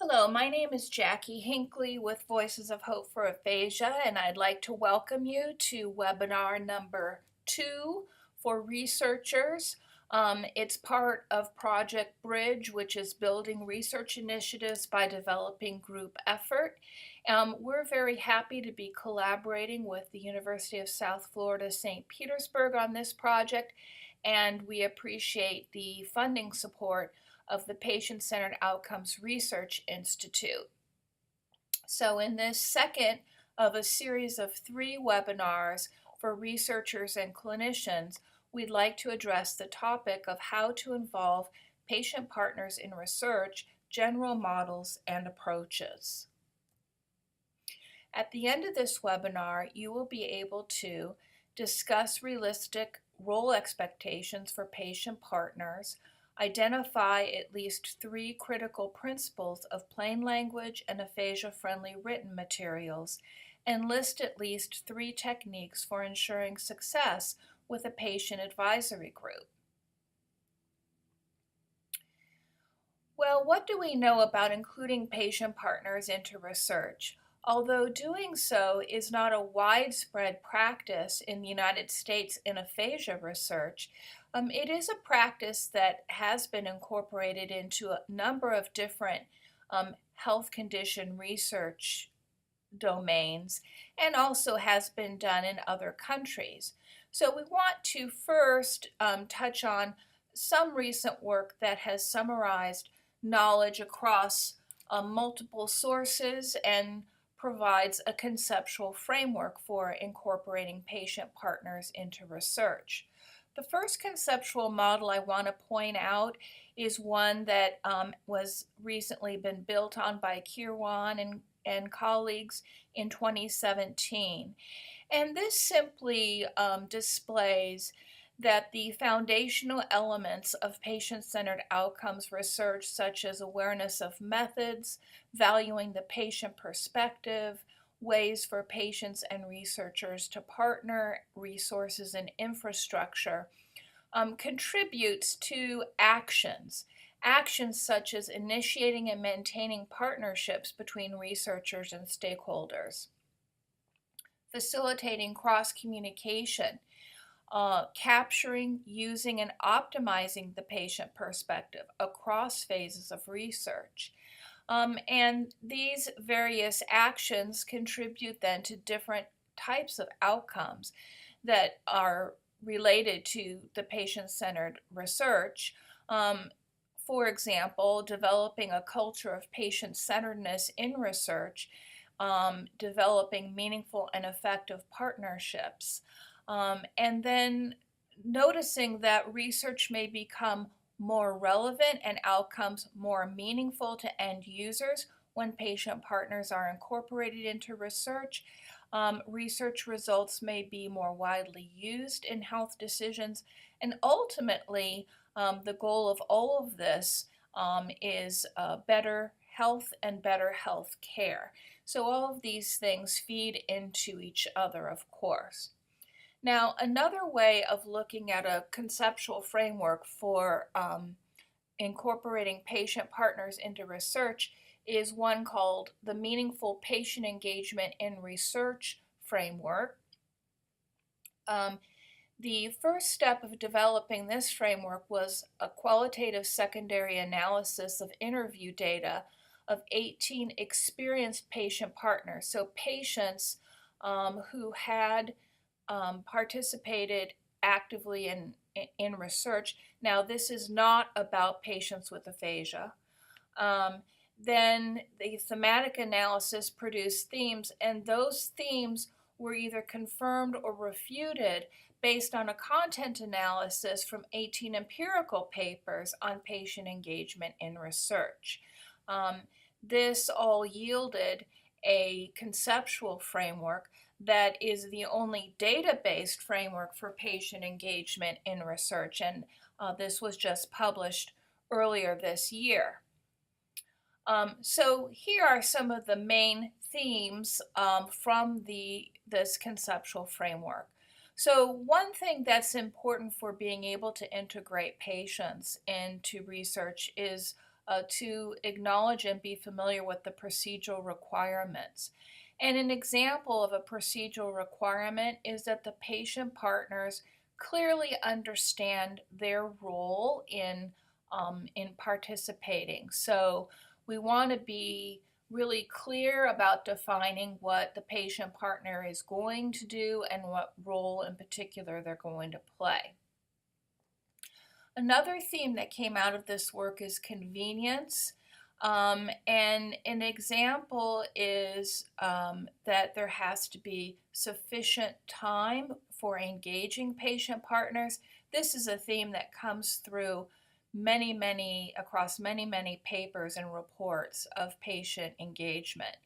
Hello, my name is Jackie Hinckley with Voices of Hope for Aphasia, and I'd like to welcome you to webinar number 2 for researchers. It's part of Project Bridge, which is building research initiatives by developing group effort. We're very happy to be collaborating with the University of South Florida, St. Petersburg on this project, and we appreciate the funding support of the Patient-Centered Outcomes Research Institute. So in this second of a series of 3 webinars for researchers and clinicians, we'd like to address the topic of how to involve patient partners in research, general models, and approaches. At the end of this webinar, you will be able to discuss realistic role expectations for patient partners, identify at least 3 critical principles of plain language and aphasia-friendly written materials, and list at least 3 techniques for ensuring success with a patient advisory group. Well, what do we know about including patient partners into research? Although doing so is not a widespread practice in the United States in aphasia research, it is a practice that has been incorporated into a number of different health condition research domains and also has been done in other countries. So we want to first touch on some recent work that has summarized knowledge across multiple sources and provides a conceptual framework for incorporating patient partners into research. The first conceptual model I want to point out is one that was recently been built on by Kirwan and colleagues in 2017. And this simply displays that the foundational elements of patient-centered outcomes research, such as awareness of methods, valuing the patient perspective, ways for patients and researchers to partner, resources and infrastructure, contributes to actions. Actions such as initiating and maintaining partnerships between researchers and stakeholders, facilitating cross-communication, capturing, using, and optimizing the patient perspective across phases of research. And these various actions contribute then to different types of outcomes that are related to the patient-centered research. For example, developing a culture of patient-centeredness in research, developing meaningful and effective partnerships, and then noticing that research may become more relevant and outcomes more meaningful to end users when patient partners are incorporated into research. Research results may be more widely used in health decisions, and ultimately the goal of all of this is better health and better health care. So all of these things feed into each other, of course. Now, another way of looking at a conceptual framework for incorporating patient partners into research is one called the Meaningful Patient Engagement in Research framework. The first step of developing this framework was a qualitative secondary analysis of interview data of 18 experienced patient partners, so patients who had participated actively in research. Now, this is not about patients with aphasia. Then the thematic analysis produced themes, and those themes were either confirmed or refuted based on a content analysis from 18 empirical papers on patient engagement in research. This all yielded a conceptual framework that is the only data-based framework for patient engagement in research, and this was just published earlier this year. So here are some of the main themes from this conceptual framework. So one thing that's important for being able to integrate patients into research is to acknowledge and be familiar with the procedural requirements. And an example of a procedural requirement is that the patient partners clearly understand their role in participating. So we want to be really clear about defining what the patient partner is going to do and what role in particular they're going to play. Another theme that came out of this work is convenience. And an example is that there has to be sufficient time for engaging patient partners. This is a theme that comes through across many papers and reports of patient engagement.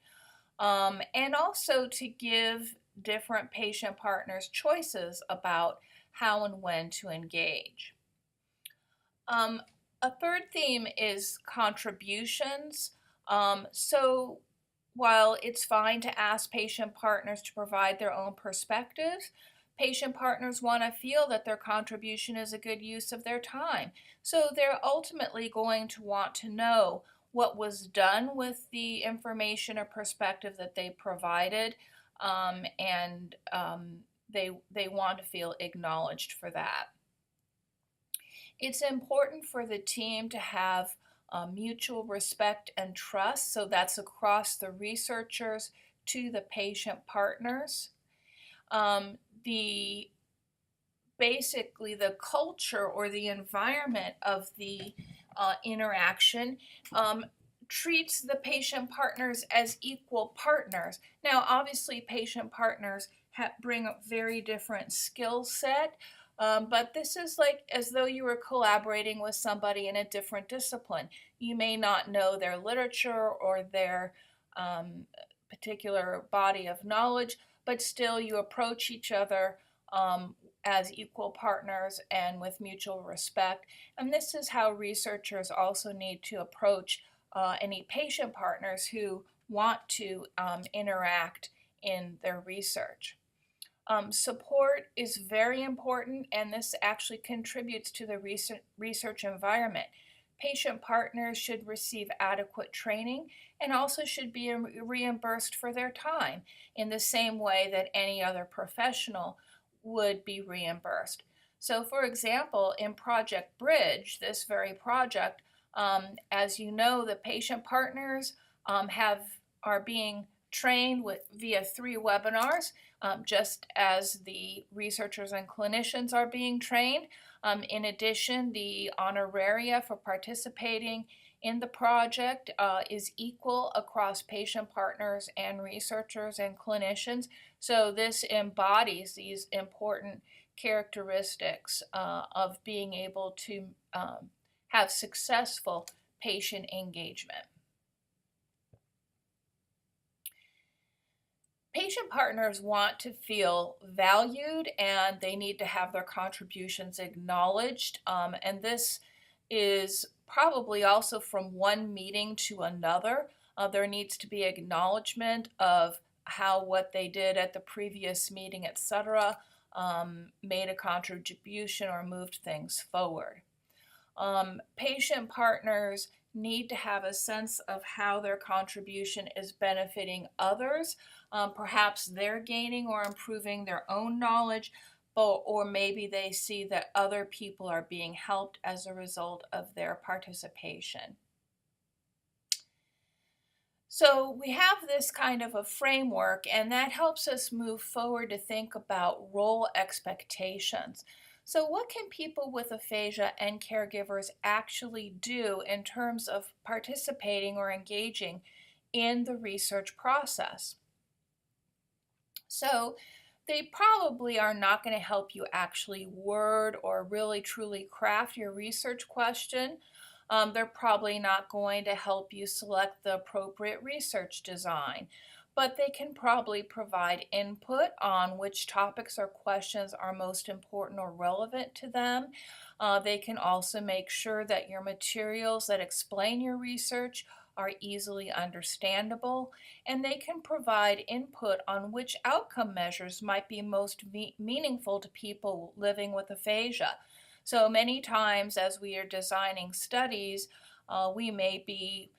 And also to give different patient partners choices about how and when to engage. A third theme is contributions. So while it's fine to ask patient partners to provide their own perspectives, patient partners want to feel that their contribution is a good use of their time. So they're ultimately going to want to know what was done with the information or perspective that they provided, and they want to feel acknowledged for that. It's important for the team to have mutual respect and trust, so that's across the researchers to the patient partners. Basically the culture or the environment of the interaction treats the patient partners as equal partners. Now, obviously, patient partners bring a very different skill set, but this is like as though you were collaborating with somebody in a different discipline. You may not know their literature or their particular body of knowledge, but still you approach each other as equal partners and with mutual respect. And this is how researchers also need to approach any patient partners who want to interact in their research. Support is very important, and this actually contributes to the research environment. Patient partners should receive adequate training and also should be reimbursed for their time in the same way that any other professional would be reimbursed. So, for example, in Project Bridge, this very project, as you know, the patient partners are being trained via 3 webinars, just as the researchers and clinicians are being trained. In addition, the honoraria for participating in the project is equal across patient partners and researchers and clinicians. So this embodies these important characteristics of being able to have successful patient engagement. Patient partners want to feel valued and they need to have their contributions acknowledged, and this is probably also from one meeting to another. There needs to be acknowledgement of how what they did at the previous meeting, etc., made a contribution or moved things forward. Patient partners need to have a sense of how their contribution is benefiting others. Perhaps they're gaining or improving their own knowledge, or maybe they see that other people are being helped as a result of their participation. So we have this kind of a framework, and that helps us move forward to think about role expectations. So what can people with aphasia and caregivers actually do in terms of participating or engaging in the research process? So they probably are not going to help you actually word or really truly craft your research question. They're probably not going to help you select the appropriate research design, but they can probably provide input on which topics or questions are most important or relevant to them. They can also make sure that your materials that explain your research are easily understandable, and they can provide input on which outcome measures might be most meaningful to people living with aphasia. So many times as we are designing studies, We may be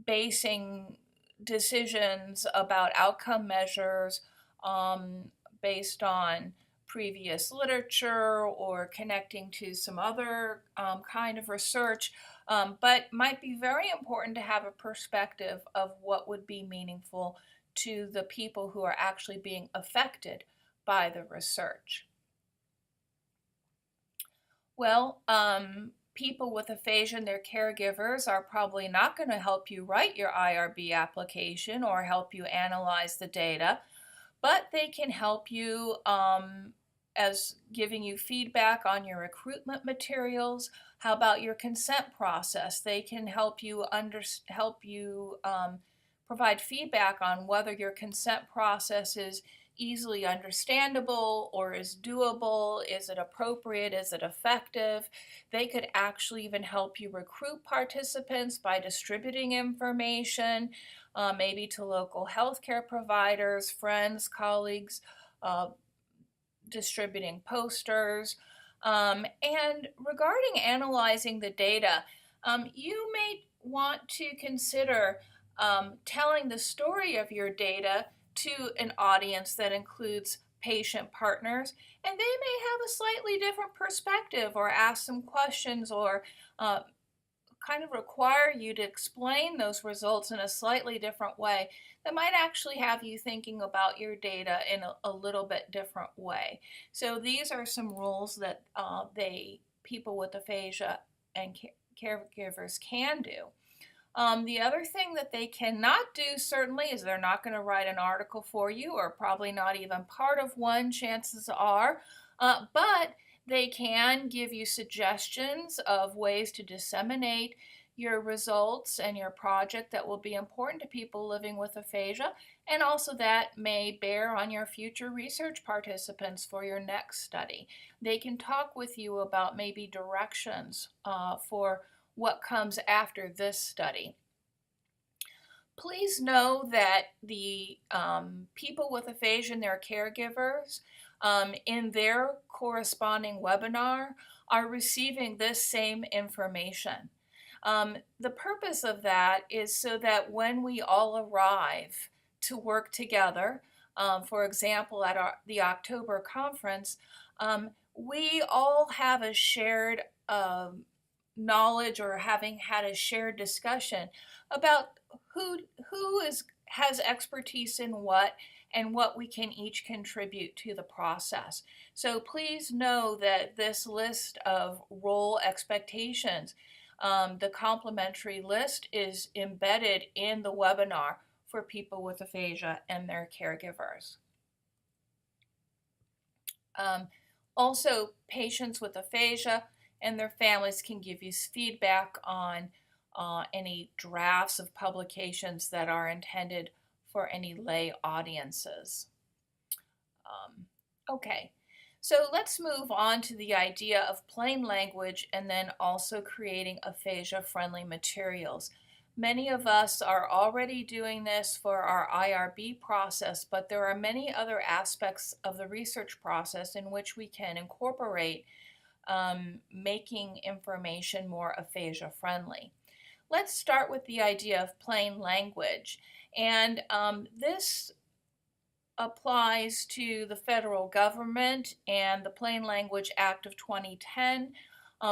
basing decisions about outcome measures based on previous literature or connecting to some other kind of research, but might be very important to have a perspective of what would be meaningful to the people who are actually being affected by the research. Well, people with aphasia and their caregivers are probably not going to help you write your IRB application or help you analyze the data, but they can help you as giving you feedback on your recruitment materials. How about your consent process? They can help you provide feedback on whether your consent process is easily understandable or is doable. Is it appropriate? Is it effective? They could actually even help you recruit participants by distributing information, maybe to local healthcare providers, friends, colleagues, distributing posters. And regarding analyzing the data, you may want to consider telling the story of your data to an audience that includes patient partners, and they may have a slightly different perspective or ask some questions or kind of require you to explain those results in a slightly different way that might actually have you thinking about your data in a little bit different way. So these are some rules that people with aphasia and caregivers can do. The other thing that they cannot do certainly is they're not going to write an article for you, or probably not even part of one, chances are, but they can give you suggestions of ways to disseminate your results and your project that will be important to people living with aphasia, and also that may bear on your future research participants for your next study. They can talk with you about maybe directions for what comes after this study. Please know that the people with aphasia and their caregivers in their corresponding webinar are receiving this same information. The purpose of that is so that when we all arrive to work together, for example, at the October conference, we all have a shared knowledge or having had a shared discussion about who has expertise in what and what we can each contribute to the process. So please know that this list of role expectations, the complimentary list, is embedded in the webinar for people with aphasia and their caregivers. Also, patients with aphasia and their families can give you feedback on any drafts of publications that are intended for any lay audiences. Okay, so let's move on to the idea of plain language and then also creating aphasia-friendly materials. Many of us are already doing this for our IRB process, but there are many other aspects of the research process in which we can incorporate making information more aphasia-friendly. Let's start with the idea of plain language, and this applies to the federal government, and the Plain Language Act of 2010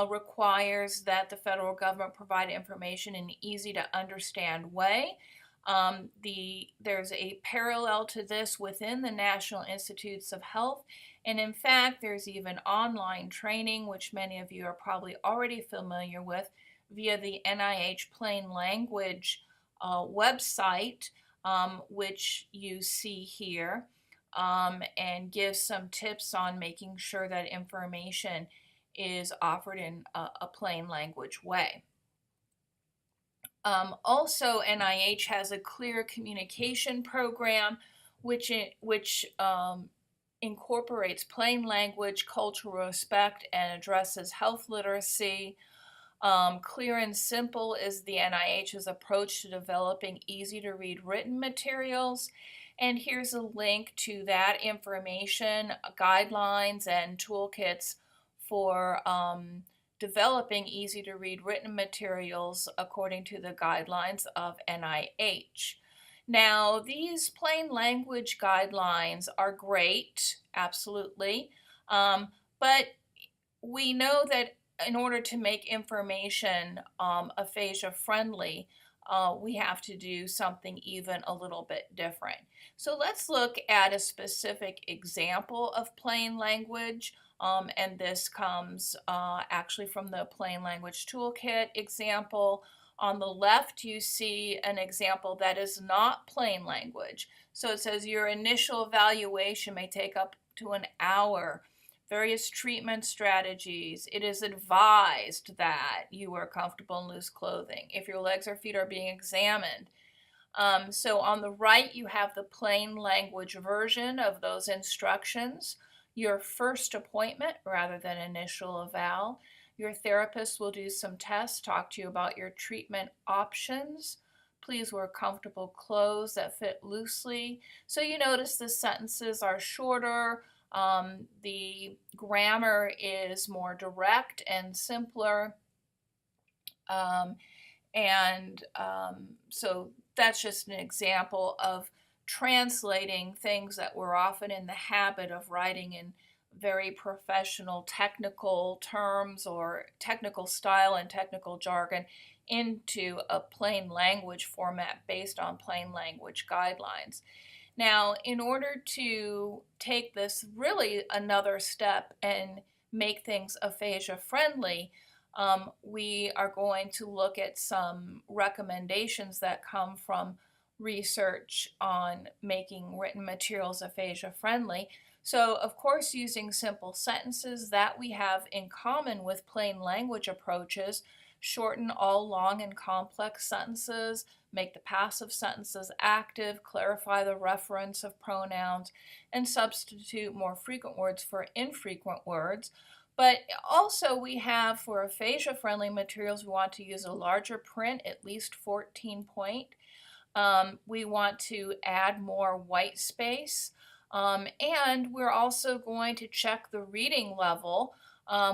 requires that the federal government provide information in an easy to understand way. There's a parallel to this within the National Institutes of Health, and in fact there's even online training, which many of you are probably already familiar with, via the NIH Plain Language website, which you see here, and gives some tips on making sure that information is offered in a plain language way. Also, NIH has a clear communication program which incorporates plain language, cultural respect, and addresses health literacy. Clear and simple is the NIH's approach to developing easy-to-read written materials. And here's a link to that information, guidelines, and toolkits for developing easy-to-read written materials according to the guidelines of NIH. Now, these plain language guidelines are great, absolutely, but we know that in order to make information aphasia-friendly, we have to do something even a little bit different. So let's look at a specific example of plain language, and this comes actually from the Plain Language Toolkit example. On the left, you see an example that is not plain language. So it says your initial evaluation may take up to an hour. Various treatment strategies. It is advised that you are comfortable in loose clothing if your legs or feet are being examined. So on the right, you have the plain language version of those instructions. Your first appointment rather than initial eval. Your therapist will do some tests, talk to you about your treatment options. Please wear comfortable clothes that fit loosely. So you notice the sentences are shorter. The grammar is more direct and simpler. So that's just an example of translating things that we're often in the habit of writing in very professional technical terms or technical style and technical jargon into a plain language format based on plain language guidelines. Now, in order to take this really another step and make things aphasia friendly, we are going to look at some recommendations that come from research on making written materials aphasia friendly. So, of course, using simple sentences that we have in common with plain language approaches, shorten all long and complex sentences, make the passive sentences active, clarify the reference of pronouns, and substitute more frequent words for infrequent words. But also we have, for aphasia-friendly materials, we want to use a larger print, at least 14 point. We want to add more white space. And we're also going to check the reading level,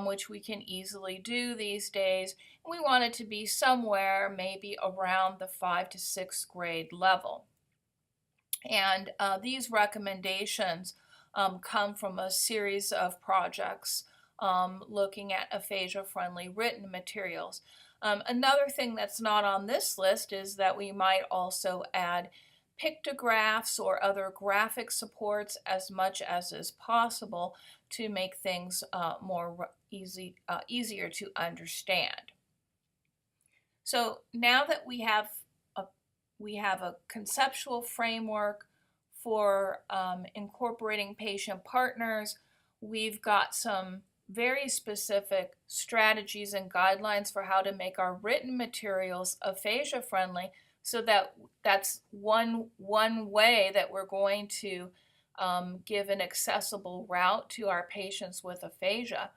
which we can easily do these days. We want it to be somewhere maybe around the 5th to 6th grade level. And these recommendations come from a series of projects looking at aphasia-friendly written materials. Another thing that's not on this list is that we might also add pictographs or other graphic supports as much as is possible to make things easier to understand. So now that we have a conceptual framework for incorporating patient partners, we've got some very specific strategies and guidelines for how to make our written materials aphasia friendly. So that's one way that we're going to give an accessible route to our patients with aphasia.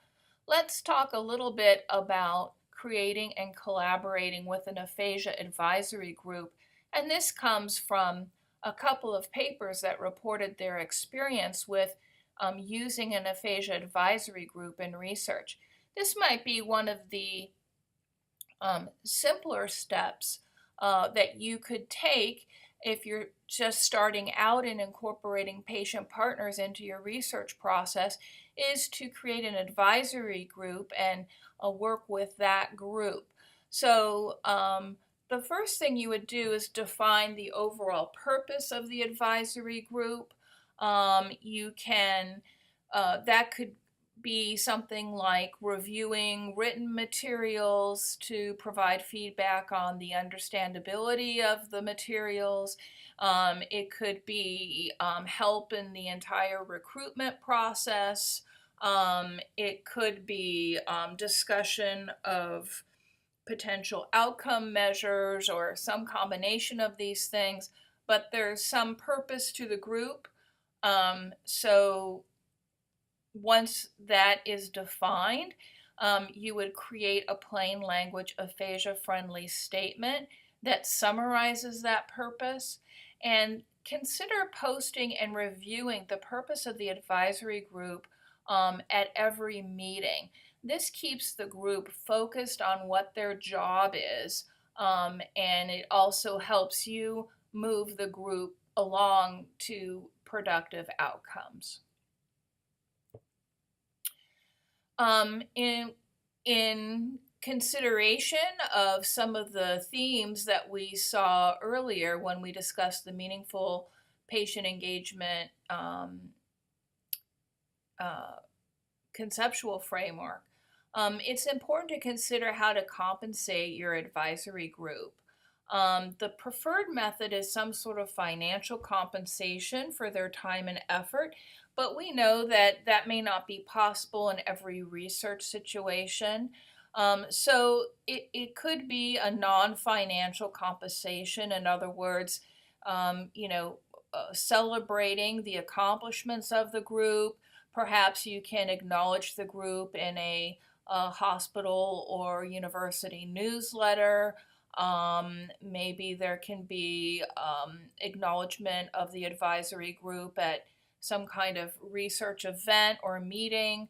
Let's talk a little bit about creating and collaborating with an aphasia advisory group. And this comes from a couple of papers that reported their experience with using an aphasia advisory group in research. This might be one of the simpler steps that you could take if you're just starting out in incorporating patient partners into your research process, is to create an advisory group and work with that group. So the first thing you would do is define the overall purpose of the advisory group. You can, that could be something like reviewing written materials to provide feedback on the understandability of the materials. It could be help in the entire recruitment process. It could be discussion of potential outcome measures or some combination of these things, but there's some purpose to the group. So once that is defined, you would create a plain language aphasia-friendly statement that summarizes that purpose, and consider posting and reviewing the purpose of the advisory group at every meeting. This keeps the group focused on what their job is, and it also helps you move the group along to productive outcomes. In consideration of some of the themes that we saw earlier when we discussed the meaningful patient engagement conceptual framework, it's important to consider how to compensate your advisory group. The preferred method is some sort of financial compensation for their time and effort, but we know that that may not be possible in every research situation. So it could be a non-financial compensation. In other words, celebrating the accomplishments of the group. Perhaps you can acknowledge the group in a hospital or university newsletter. Maybe there can be acknowledgement of the advisory group at some kind of research event or meeting.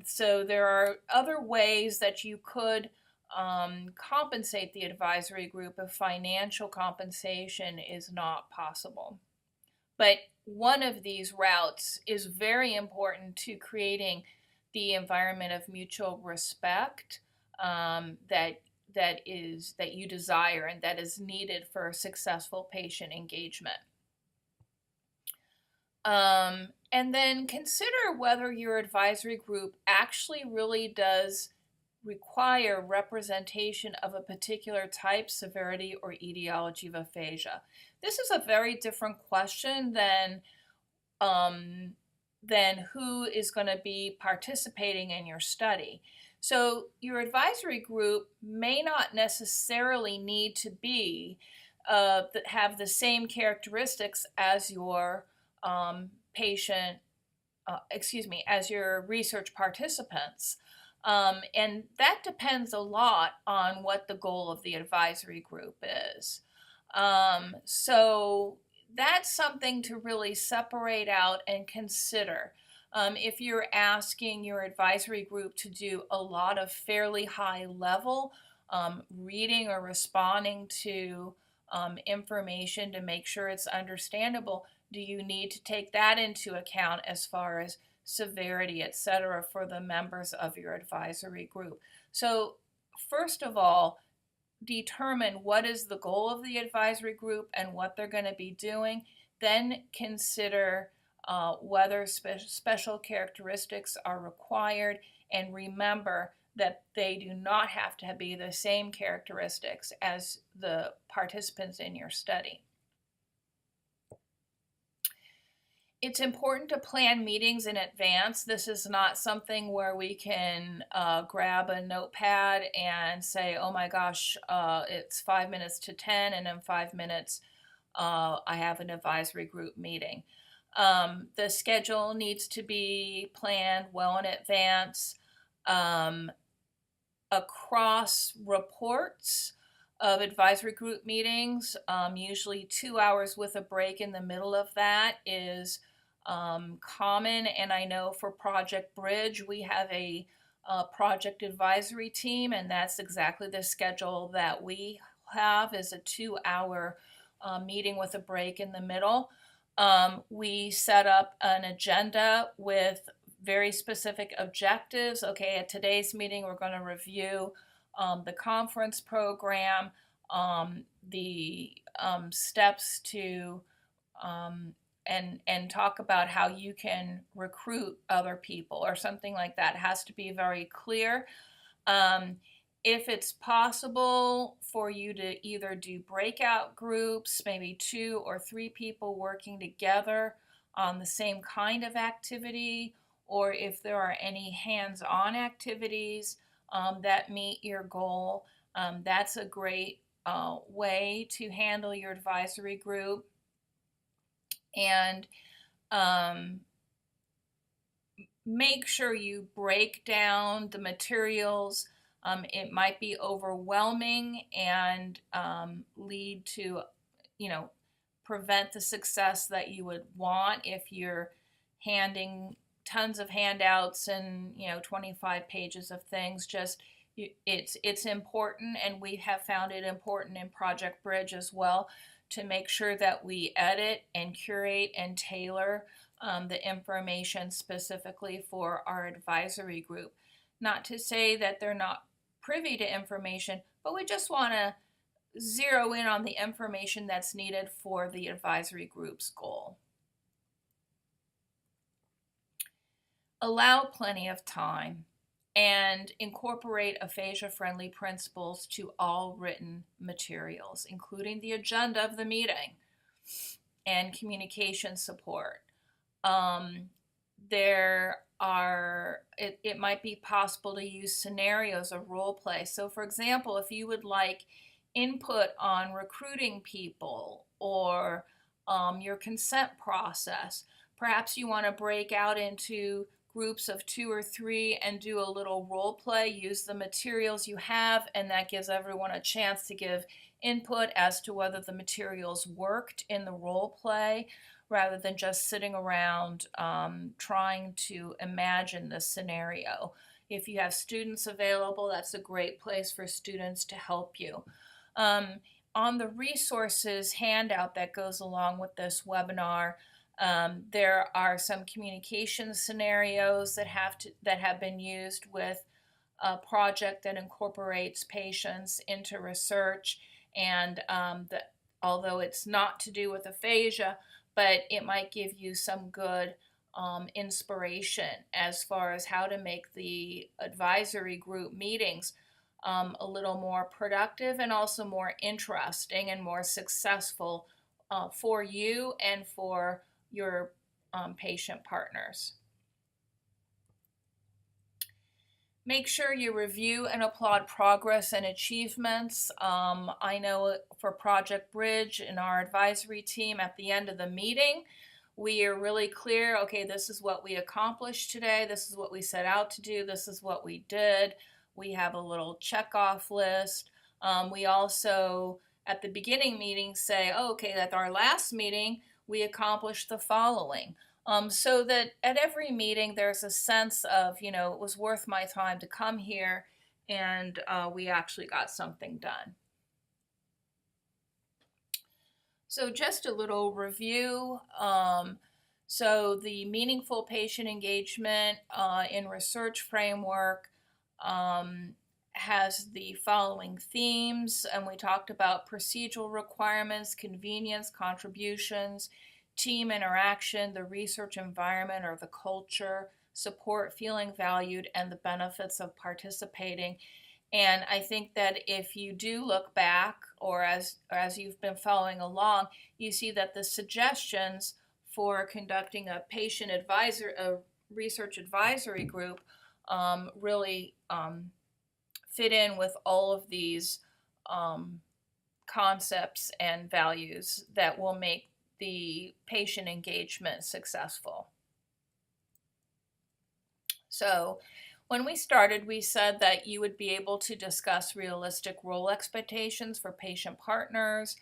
So there are other ways that you could compensate the advisory group if financial compensation is not possible. But one of these routes is very important to creating the environment of mutual respect that you desire and that is needed for successful patient engagement. And then consider whether your advisory group actually really does require representation of a particular type, severity, or etiology of aphasia. This is a very different question than who is going to be participating in your study. So your advisory group may not necessarily need to be have the same characteristics as your as your research participants. And that depends a lot on what the goal of the advisory group is. So that's something to really separate out and consider. If you're asking your advisory group to do a lot of fairly high level reading or responding to information to make sure it's understandable, do you need to take that into account as far as severity, etc., for the members of your advisory group? So first of all, determine what is the goal of the advisory group and what they're going to be doing. Then consider whether special characteristics are required, and remember that they do not have to be the same characteristics as the participants in your study. It's important to plan meetings in advance. This is not something where we can grab a notepad and say, oh my gosh, it's 5 minutes to 10, and in 5 minutes I have an advisory group meeting. The schedule needs to be planned well in advance. Across reports of advisory group meetings, usually 2 hours with a break in the middle of that is common. And I know for Project Bridge, we have a project advisory team, and that's exactly the schedule that we have, is a 2-hour meeting with a break in the middle. We set up an agenda with very specific objectives. Okay, at today's meeting, we're going to review the conference program, the steps to and talk about how you can recruit other people or something like that. It has to be very clear. If it's possible for you to either do breakout groups, maybe 2 or 3 people working together on the same kind of activity, or if there are any hands-on activities that meet your goal, that's a great way to handle your advisory group. And make sure you break down the materials. It might be overwhelming and lead to, prevent the success that you would want if you're handing tons of handouts and 25 pages of things. Just it's important, and we have found it important in Project Bridge as well to make sure that we edit and curate and tailor the information specifically for our advisory group. Not to say that they're not privy to information, but we just want to zero in on the information that's needed for the advisory group's goal. Allow plenty of time and incorporate aphasia-friendly principles to all written materials, including the agenda of the meeting and communication support. It might be possible to use scenarios of role play. So for example, if you would like input on recruiting people or your consent process, perhaps you want to break out into groups of 2 or 3 and do a little role play, use the materials you have, and that gives everyone a chance to give input as to whether the materials worked in the role play, rather than just sitting around trying to imagine the scenario. If you have students available, that's a great place for students to help you. On the resources handout that goes along with this webinar, there are some communication scenarios that have been used with a project that incorporates patients into research, and although it's not to do with aphasia, but it might give you some good inspiration as far as how to make the advisory group meetings a little more productive and also more interesting and more successful for you and for your patient partners. Make sure you review and applaud progress and achievements. I know for Project Bridge in our advisory team, at the end of the meeting, we are really clear, okay, this is what we accomplished today, this is what we set out to do, this is what we did. We have a little check-off list. We also, at the beginning meeting, say, oh, okay, at our last meeting, we accomplished the following. So that at every meeting there's a sense of, it was worth my time to come here, and we actually got something done. So just a little review. So the meaningful patient engagement in research framework has the following themes, and we talked about procedural requirements, convenience, contributions, team interaction, the research environment or the culture, support, feeling valued, and the benefits of participating. And I think that if you do look back, or as you've been following along, you see that the suggestions for conducting a research advisory group really fit in with all of these concepts and values that will make the patient engagement successful. So when we started, we said that you would be able to discuss realistic role expectations for patient partners,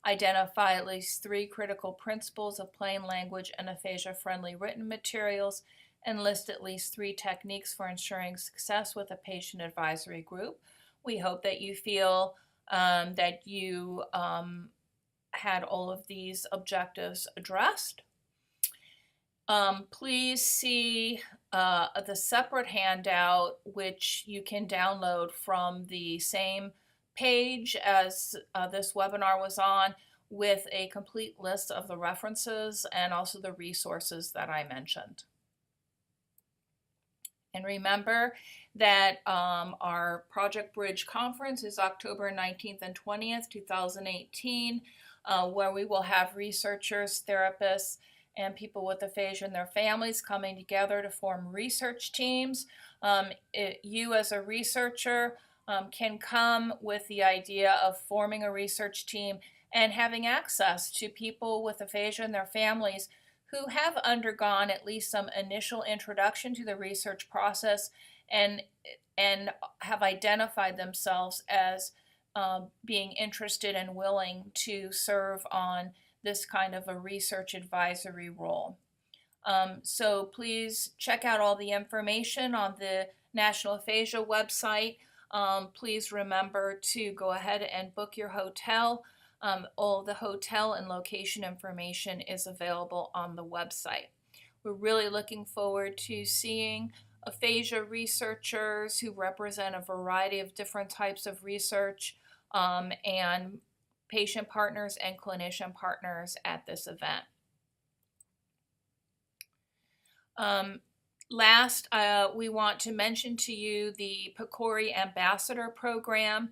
identify at least 3 critical principles of plain language and aphasia-friendly written materials, and list at least 3 techniques for ensuring success with a patient advisory group. We hope that you feel that you had all of these objectives addressed. Please see the separate handout, which you can download from the same page as this webinar was on, with a complete list of the references and also the resources that I mentioned. And remember that our Project Bridge conference is October 19th and 20th, 2018, where we will have researchers, therapists, and people with aphasia and their families coming together to form research teams. You as a researcher can come with the idea of forming a research team and having access to people with aphasia and their families who have undergone at least some initial introduction to the research process and have identified themselves as being interested and willing to serve on this kind of a research advisory role. So please check out all the information on the National Aphasia website. Please remember to go ahead and book your hotel. All the hotel and location information is available on the website. We're really looking forward to seeing aphasia researchers who represent a variety of different types of research, and patient partners and clinician partners at this event. Last, we want to mention to you the PCORI Ambassador Program.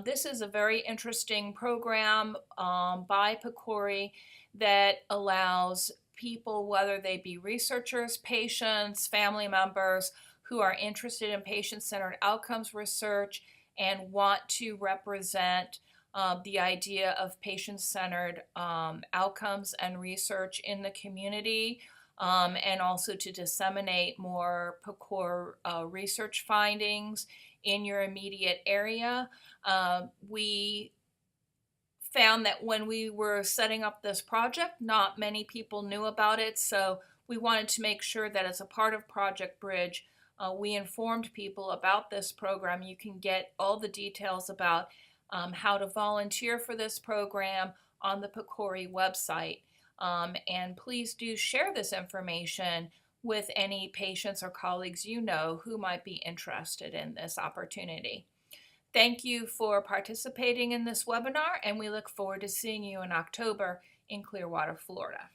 This is a very interesting program by PCORI that allows people, whether they be researchers, patients, family members, who are interested in patient-centered outcomes research and want to represent the idea of patient-centered outcomes and research in the community, and also to disseminate more PCOR research findings in your immediate area. We found that when we were setting up this project, not many people knew about it, so we wanted to make sure that as a part of Project Bridge, we informed people about this program. You can get all the details about how to volunteer for this program on the PCORI website. And please do share this information with any patients or colleagues you know who might be interested in this opportunity. Thank you for participating in this webinar, and we look forward to seeing you in October in Clearwater, Florida.